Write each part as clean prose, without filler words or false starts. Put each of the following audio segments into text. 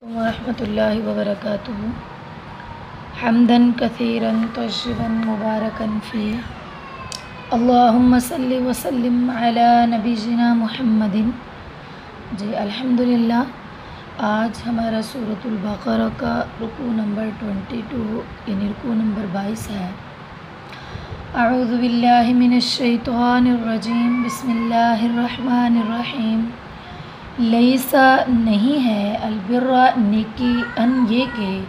ورحمۃ اللہ وبرکاتہ حمدن کثیرا طیبا مبارکا فیہ اللہم صلی وسلم علی نبینا محمد۔ جی الحمدللہ، آج ہمارا سورۃ البقرہ کا رکوع نمبر 22 یعنی رکوع نمبر 22 ہے۔ اعوذ باللہ من الشیطان الرجیم، بسم اللہ الرحمن الرحیم۔ لیسا نہیں ہے، البر نیکی، ان یہ کہ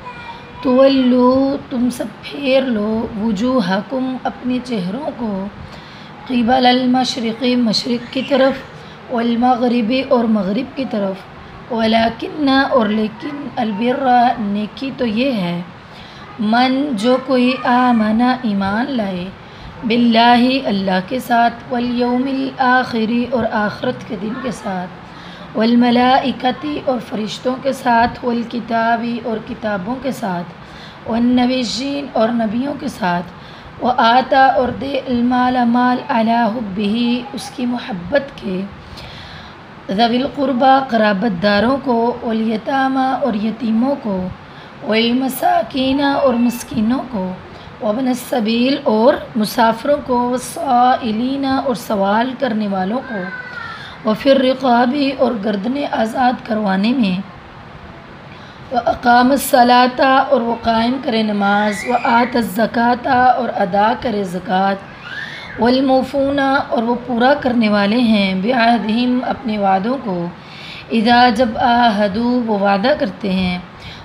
تولو تم سب پھیر لو، وجوہکم اپنے چہروں کو، قبل المشرق مشرق کی طرف، والمغرب اور مغرب کی طرف، ولیکن اور لیکن، البر نیکی تو یہ ہے، من جو کوئی آمنا ایمان لائے، باللہ اللہ کے ساتھ، والیوم الآخری اور آخرت کے دن کے ساتھ، والملائکتی اور فرشتوں کے ساتھ، والکتابی اور کتابوں کے ساتھ، والنبیین اور نبیوں کے ساتھ، وآتا اور دے المال مال علی حبہ اس کی محبت کے، ذوی القربى قرابت داروں کو، والیتامى اور یتیموں کو، والمساکین اور مسکینوں کو، وابن السبیل اور مسافروں کو، والسائلین اور سوال کرنے والوں کو، وفی الرقاب اور گردنیں آزاد کروانے میں، واقام الصلاۃ اور وہ قائم کرے نماز، وآت الزکاۃ اور ادا کرے زکوٰۃ، والموفون اور وہ پورا کرنے والے ہیں، بعہدہم اپنے وعدوں کو، اذا جب عاہدوا وہ وعدہ کرتے ہیں،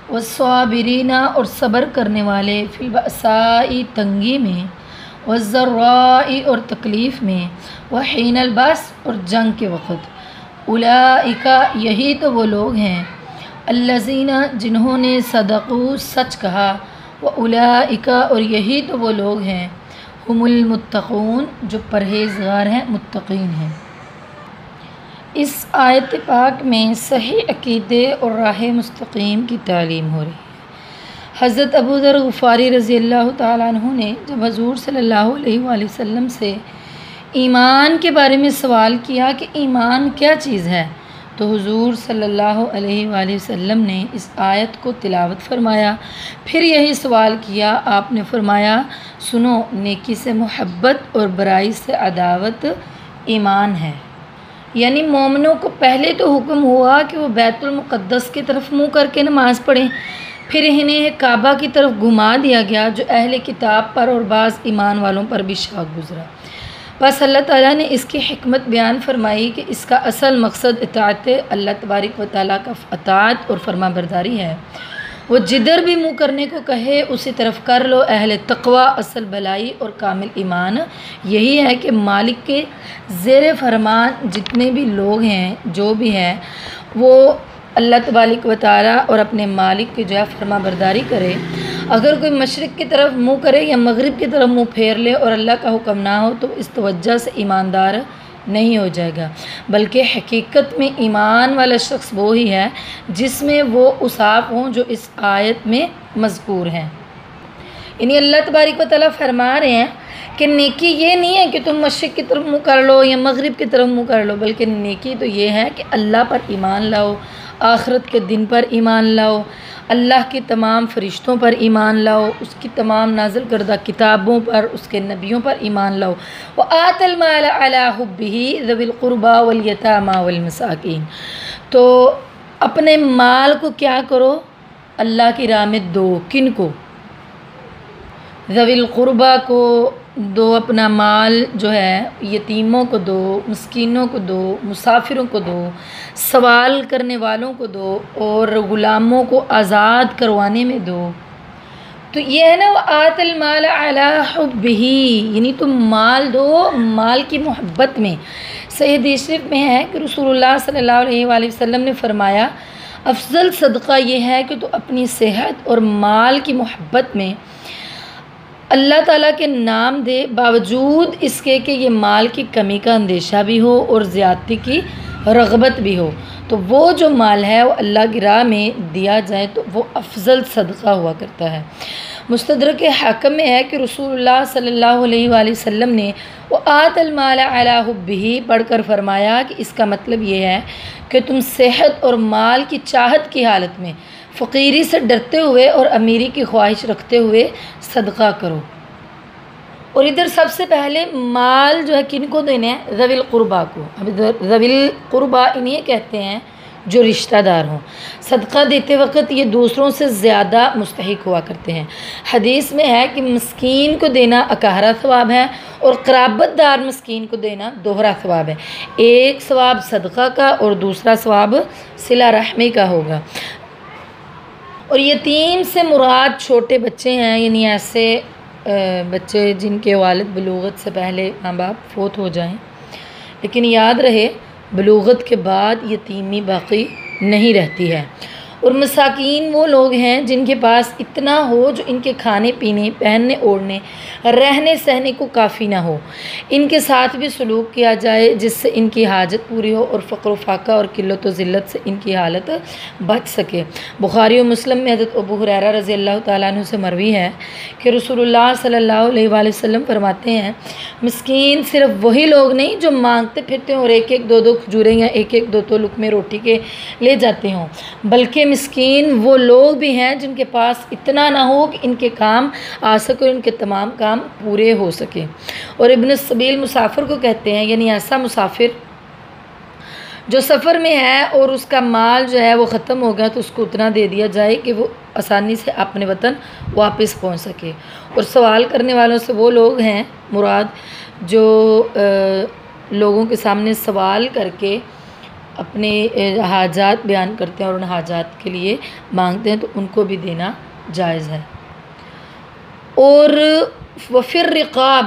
والصابرین اور صبر کرنے والے، فی البأساء تنگی میں، والضراء اور تکلیف میں، وحین الباس اور جنگ کے وقت، اولئک یہی تو وہ لوگ ہیں، الذین جنہوں نے صدقوا سچ کہا، واولئک اور یہی تو وہ لوگ ہیں، ہم المتقون جو پرہیزگار ہیں، متقین ہیں۔ اس آیت پاک میں صحیح عقیدے اور راہ مستقیم کی تعلیم ہو رہی ہے۔ حضرت ابو ذر غفاری رضی اللہ تعالیٰ عنہ نے جب حضور صلی اللہ علیہ وآلہ وسلم سے ایمان کے بارے میں سوال کیا کہ ایمان کیا چیز ہے، تو حضور صلی اللہ علیہ وآلہ وسلم نے اس آیت کو تلاوت فرمایا، پھر یہی سوال کیا، آپ نے فرمایا سنو، نیکی سے محبت اور برائی سے عداوت ایمان ہے۔ یعنی مومنوں کو پہلے تو حکم ہوا کہ وہ بیت المقدس کی طرف منہ کر کے نماز پڑھیں، پھر انہیں کعبہ کی طرف گھما دیا گیا جو اہل کتاب پر اور بعض ایمان والوں پر بھی شاق گزرا۔ بس اللہ تعالیٰ نے اس کی حکمت بیان فرمائی کہ اس کا اصل مقصد اطاعت اللہ تبارک و تعالیٰ کا اطاعت اور فرما برداری ہے۔ وہ جدھر بھی منہ کرنے کو کہے اسی طرف کر لو۔ اہل تقوی، اصل بھلائی اور کامل ایمان یہی ہے کہ مالک کے زیر فرمان جتنے بھی لوگ ہیں، جو بھی ہیں، وہ اللہ تبارک و تعالیٰ اور اپنے مالک کی جو ہے فرما برداری کرے۔ اگر کوئی مشرق کی طرف منہ کرے یا مغرب کی طرف منہ پھیر لے اور اللہ کا حکم نہ ہو تو اس توجہ سے ایماندار نہیں ہو جائے گا، بلکہ حقیقت میں ایمان والا شخص وہی ہے جس میں وہ اوصاف ہوں جو اس آیت میں مذکور ہیں۔ یعنی اللہ تبارک و تعالیٰ فرما رہے ہیں کہ نیکی یہ نہیں ہے کہ تم مشرق کی طرف منہ کر لو یا مغرب کی طرف منہ کر لو، بلکہ نیکی تو یہ ہے کہ اللہ پر ایمان لاؤ، آخرت کے دن پر ایمان لاؤ، اللہ کی تمام فرشتوں پر ایمان لاؤ، اس کی تمام نازل کردہ کتابوں پر، اس کے نبیوں پر ایمان لاؤ، وآت المال علی حبہ ذوی القربى والیتامى والمساکین۔ تو اپنے مال کو کیا کرو؟ اللہ کی راہ میں دو۔ کن کو؟ ذوی القربى کو دو، اپنا مال جو ہے یتیموں کو دو، مسکینوں کو دو، مسافروں کو دو، سوال کرنے والوں کو دو، اور غلاموں کو آزاد کروانے میں دو۔ تو یہ ہے نا وآت المال علی حبہ، یعنی تم مال دو مال کی محبت میں۔ صحیح حدیث شریف میں ہے کہ رسول اللہ صلی اللہ علیہ وآلہ وسلم نے فرمایا افضل صدقہ یہ ہے کہ تو اپنی صحت اور مال کی محبت میں اللہ تعالیٰ کے نام دے، باوجود اس کے کہ یہ مال کی کمی کا اندیشہ بھی ہو اور زیادتی کی رغبت بھی ہو۔ تو وہ جو مال ہے وہ اللہ کی راہ میں دیا جائے تو وہ افضل صدقہ ہوا کرتا ہے۔ مستدرک حاکم میں ہے کہ رسول اللہ صلی اللہ علیہ وآلہ وسلم نے وآت المال علی حبہ پڑھ کر فرمایا کہ اس کا مطلب یہ ہے کہ تم صحت اور مال کی چاہت کی حالت میں فقیری سے ڈرتے ہوئے اور امیری کی خواہش رکھتے ہوئے صدقہ کرو۔ اور ادھر سب سے پہلے مال جو ہے کن کو دینا ہے؟ ذوی القربا کو۔ اب ذوی القربا انہیں کہتے ہیں جو رشتہ دار ہوں۔ صدقہ دیتے وقت یہ دوسروں سے زیادہ مستحق ہوا کرتے ہیں۔ حدیث میں ہے کہ مسکین کو دینا اکہرا ثواب ہے اور قرابت دار مسکین کو دینا دوہرا ثواب ہے۔ ایک ثواب صدقہ کا اور دوسرا ثواب صلہ رحمی کا ہوگا۔ اور یتیم سے مراد چھوٹے بچے ہیں، یعنی ایسے بچے جن کے والد بلوغت سے پہلے ماں باپ فوت ہو جائیں، لیکن یاد رہے بلوغت کے بعد یتیمی باقی نہیں رہتی ہے۔ اور مساکین وہ لوگ ہیں جن کے پاس اتنا ہو جو ان کے کھانے پینے، پہننے اوڑھنے، رہنے سہنے کو کافی نہ ہو، ان کے ساتھ بھی سلوک کیا جائے جس سے ان کی حاجت پوری ہو اور فقر و فاقہ اور قلت و ذلت سے ان کی حالت بچ سکے۔ بخاری و مسلم میں حضرت ابو ہریرہ رضی اللہ تعالیٰ عنہ سے مروی ہے کہ رسول اللہ صلی اللہ علیہ وآلہ وسلم فرماتے ہیں مسکین صرف وہی لوگ نہیں جو مانگتے پھرتے ہیں اور ایک ایک دو دو کھجوریں یا ایک ایک دو دو لقمے روٹی کے لے جاتے ہوں، بلکہ مسکین وہ لوگ بھی ہیں جن کے پاس اتنا نہ ہو کہ ان کے کام آ سکے اور ان کے تمام کام پورے ہو سکے۔ اور ابن السبیل مسافر کو کہتے ہیں، یعنی ایسا مسافر جو سفر میں ہے اور اس کا مال جو ہے وہ ختم ہو گیا تو اس کو اتنا دے دیا جائے کہ وہ آسانی سے اپنے وطن واپس پہنچ سکے۔ اور سوال کرنے والوں سے وہ لوگ ہیں مراد جو لوگوں کے سامنے سوال کر کے اپنے حاجات بیان کرتے ہیں اور ان حاجات کے لیے مانگتے ہیں تو ان کو بھی دینا جائز ہے۔ اور وفر رقاب،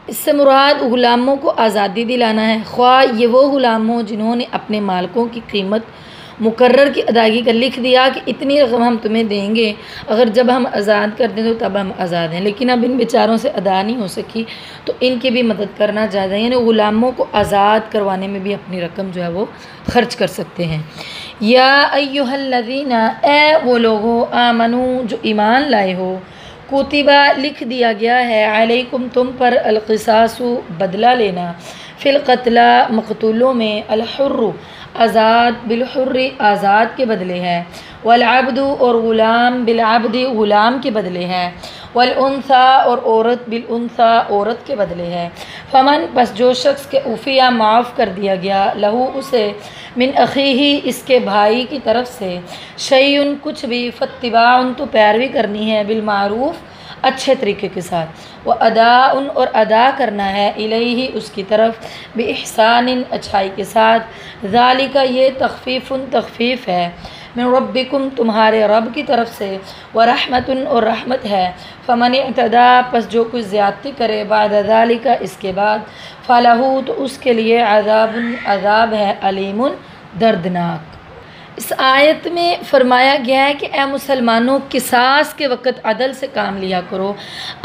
اس سے مراد غلاموں کو آزادی دلانا ہے، خواہ یہ وہ غلام ہوں جنہوں نے اپنے مالکوں کی قیمت مقرر کی ادائیگی کا لکھ دیا کہ اتنی رقم ہم تمہیں دیں گے اگر جب ہم آزاد کر دیں تو تب ہم آزاد ہیں، لیکن اب ان بیچاروں سے ادا نہیں ہو سکی تو ان کی بھی مدد کرنا جائز ہے، یعنی غلاموں کو آزاد کروانے میں بھی اپنی رقم جو ہے وہ خرچ کر سکتے ہیں۔ یا ایھا الذین، اے وہ لوگوں، آمنو جو ایمان لائے ہو، کتبہ لکھ دیا گیا ہے، علیکم تم پر، القصاص بدلہ لینا، فی القتلى مقتولوں میں، الحر آزاد، بالحر آزاد کے بدلے ہے، والعبد اور غلام، بالعبد غلام کے بدلے ہے، والانثیٰ اور عورت، بالانثیٰ عورت کے بدلے ہے۔ فمن، پس جو شخص کے عفیہ معاف کر دیا گیا، لہو اسے، من اخیہ اس کے بھائی کی طرف سے، شیئن کچھ بھی، فاتباع تو پیروی کرنی ہے، بالمعروف اچھے طریقے کے ساتھ، واداء اور ادا کرنا ہے، الیہ اس کی طرف، باحسان اچھائی کے ساتھ، ذالک یہ تخفیف تخفیف ہے، من ربکم تمہارے رب کی طرف سے، ورحمت اور رحمت ہے، فمن اعتدی پس جو کچھ زیادتی کرے، بعد ذالک اس کے بعد، فلہ تو اس کے لیے عذاب عذاب ہے، علیم دردناک۔ اس آیت میں فرمایا گیا ہے کہ اے مسلمانوں، قصاص کے وقت عدل سے کام لیا کرو،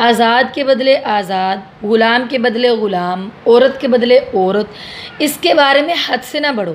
آزاد کے بدلے آزاد، غلام کے بدلے غلام، عورت کے بدلے عورت، اس کے بارے میں حد سے نہ بڑھو،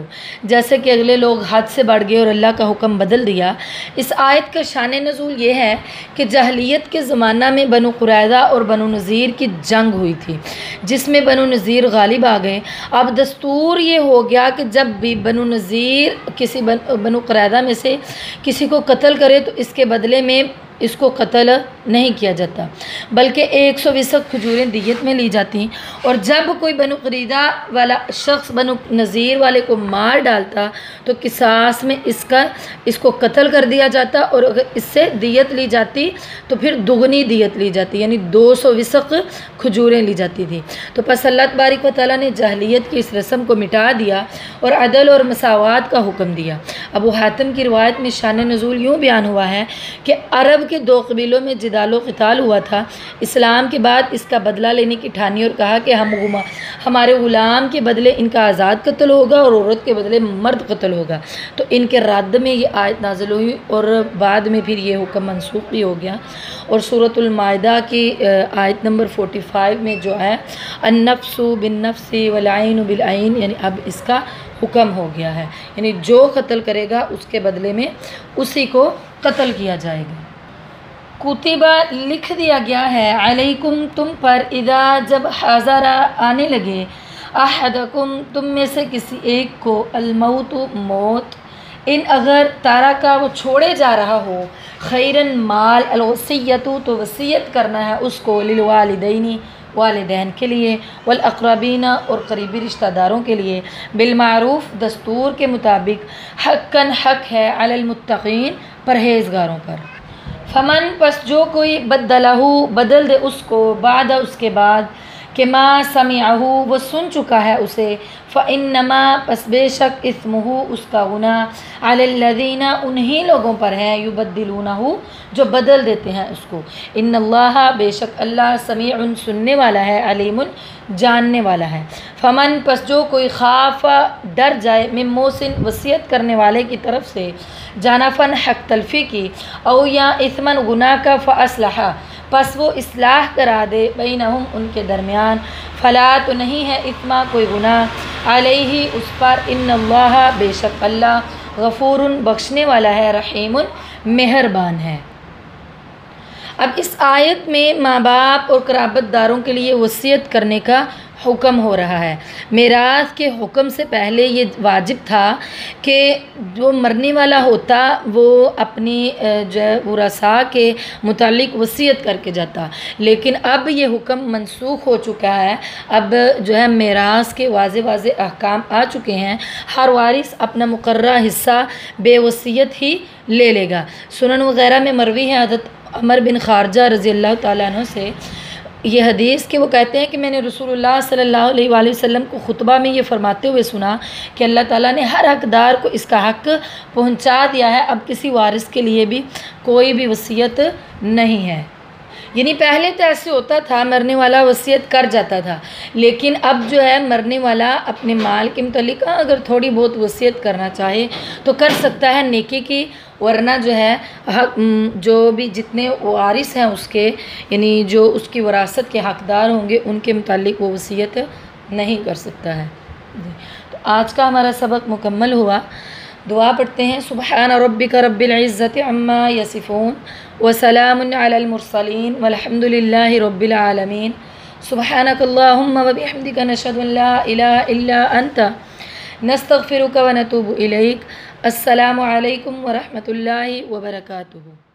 جیسے کہ اگلے لوگ حد سے بڑھ گئے اور اللہ کا حکم بدل دیا۔ اس آیت کا شان نزول یہ ہے کہ جاہلیت کے زمانہ میں بنو قریظہ اور بنو نذیر کی جنگ ہوئی تھی جس میں بنو نذیر غالب آ گئے۔ اب دستور یہ ہو گیا کہ جب بھی بنو نذیر کسی بنو قریظہ میں سے کسی کو قتل کرے تو اس کے بدلے میں اس کو قتل نہیں کیا جاتا بلکہ 100 وسق کھجوریں دیت میں لی جاتی، اور جب کوئی بنو قریظہ والا شخص بنو نذیر والے کو مار ڈالتا تو قصاص میں اس کو قتل کر دیا جاتا، اور اگر اس سے دیت لی جاتی تو پھر دگنی دیت لی جاتی، یعنی 200 وسق کھجوریں لی جاتی تھی۔ تو پس اللہ تبارک و تعالیٰ نے جاہلیت کی اس رسم کو مٹا دیا اور عدل اور مساوات کا حکم دیا۔ ابو حاتم کی روایت میں شان نزول یوں بیان ہوا ہے کہ عرب کے دو قبیلوں میں جدال و قتال ہوا تھا، اسلام کے بعد اس کا بدلہ لینے کی ٹھانی اور کہا کہ ہمارے غلام کے بدلے ان کا آزاد قتل ہوگا اور عورت کے بدلے مرد قتل ہوگا۔ تو ان کے رد میں یہ آیت نازل ہوئی اور بعد میں پھر یہ حکم منسوخ بھی ہو گیا، اور سورۃ المائدہ کی آیت نمبر 45 میں جو ہے النفس بالنفس والعین بالعین، یعنی اب اس کا حکم ہو گیا ہے، یعنی جو قتل کرے گا اس کے بدلے میں اسی کو قتل کیا جائے گا۔ کتبہ لکھ دیا گیا ہے، علیکم تم پر، اذا جب حضر آنے لگے، احدکم تم میں سے کسی ایک کو، الموت موت، ان اگر تارکا وہ چھوڑے جا رہا ہو، خیرن مال، الوصیت تو وصیت کرنا ہے اس کو، للوالدین والدین کے لیے، والاقربین اور قریبی رشتہ داروں کے لیے، بالمعروف دستور کے مطابق، حقاً حق ہے، علی المتقین پرہیزگاروں پر۔ فمن پس جو کوئی بدلہ بدل دے اس کو، بعد اس کے بعد کہ ما سمعہ وہ سن چکا ہے اسے، فإنما پس بے شک اسمہ اس کا گناہ، علی الذین انہی لوگوں پر ہے، یبدلونہ جو بدل دیتے ہیں اس کو، ان اللہ بے شک اللہ سمیع سننے والا ہے، علیم جاننے والا ہے۔ فمن پس جو کوئی خاف ڈر جائے، من موسن وصیت کرنے والے کی طرف سے، جانفن حق تلفی کی، او یا اثمن گناہ کا، فاصلح پس وہ اصلاح کرا دے، بینہم ان کے درمیان، فلا تو نہیں ہے اثما کوئی گناہ، علیہ اس پر، ان اللہ بے شک اللہ، غفور بخشنے والا ہے، رحیم مہربان ہے۔ اب اس آیت میں ماں باپ اور قرابت داروں کے لیے وصیت کرنے کا حکم ہو رہا ہے۔ میراث کے حکم سے پہلے یہ واجب تھا کہ جو مرنے والا ہوتا وہ اپنی جو ہے ورثاء کے متعلق وصیت کر کے جاتا، لیکن اب یہ حکم منسوخ ہو چکا ہے، اب جو ہے میراث کے واضح واضح احکام آ چکے ہیں، ہر وارث اپنا مقررہ حصہ بے وصیت ہی لے لے گا۔ سنن وغیرہ میں مروی ہے حضرت عمر بن خارجہ رضی اللہ تعالیٰ عنہ سے یہ حدیث کہ وہ کہتے ہیں کہ میں نے رسول اللہ صلی اللہ علیہ وآلہ وسلم کو خطبہ میں یہ فرماتے ہوئے سنا کہ اللہ تعالیٰ نے ہر حقدار کو اس کا حق پہنچا دیا ہے، اب کسی وارث کے لیے بھی کوئی بھی وصیت نہیں ہے۔ یعنی پہلے تو ایسے ہوتا تھا، مرنے والا وصیت کر جاتا تھا، لیکن اب جو ہے مرنے والا اپنے مال کے متعلق اگر تھوڑی بہت وصیت کرنا چاہے تو کر سکتا ہے نیکی کی، ورنہ جو ہے جو بھی جتنے وارث ہیں اس کے، یعنی جو اس کی وراثت کے حقدار ہوں گے ان کے متعلق وہ وصیت نہیں کر سکتا ہے۔ تو آج کا ہمارا سبق مکمل ہوا۔ دعا پڑھتے ہیں، سبحان ربک رب العزت عما یصفون وسلام علی المرسلین والحمد للہ رب العالمین، سبحانک اللہم وبحمدک، نشہد ان لا الہ الا انت، نستغفرک ونتوب الیک۔ السلام علیکم ورحمۃ اللہ وبرکاتہ۔